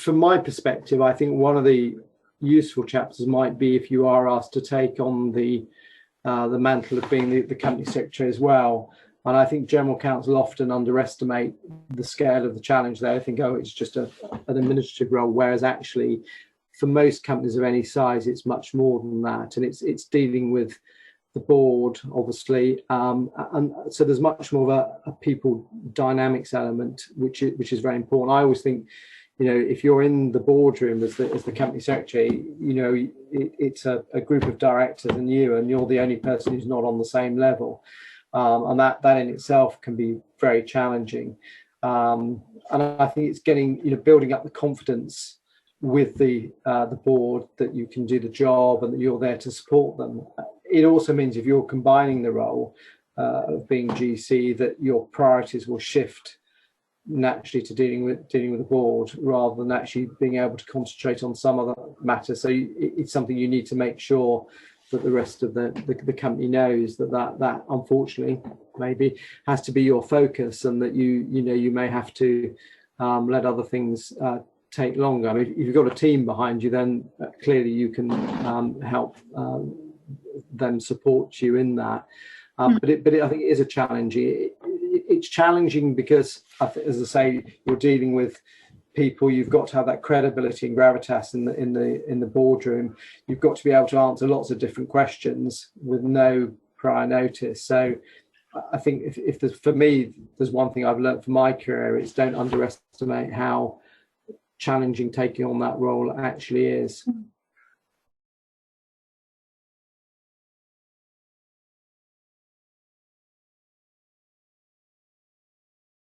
from my perspective, I think one of the useful chapters might be if you are asked to take on the mantle of being the company secretary as well. And I think general counsel often underestimate the scale of the challenge there. I think, oh, it's just an administrative role, whereas actually for most companies of any size, it's much more than that. And it's dealing with the board, obviously. And so there's much more of a people dynamics element, which is very important. I always think, if you're in the boardroom as the company secretary, it's a group of directors and you're the only person who's not on the same level. And that in itself can be very challenging. And I think it's getting, building up the confidence with the board that you can do the job and that you're there to support them. It also means if you're combining the role of being GC, that your priorities will shift naturally to dealing with the board rather than actually being able to concentrate on some other matter. So it's something you need to make sure that the rest of the company knows that unfortunately maybe has to be your focus, and that you may have to let other things take longer. I mean, if you've got a team behind you, then clearly you can help them support you in that. But I think it is a challenge. It's challenging because, as I say, you're dealing with people. You've got to have that credibility and gravitas in the boardroom. You've got to be able to answer lots of different questions with no prior notice. So I think if there's, for me, there's one thing I've learned from my career, it's don't underestimate how challenging taking on that role actually is.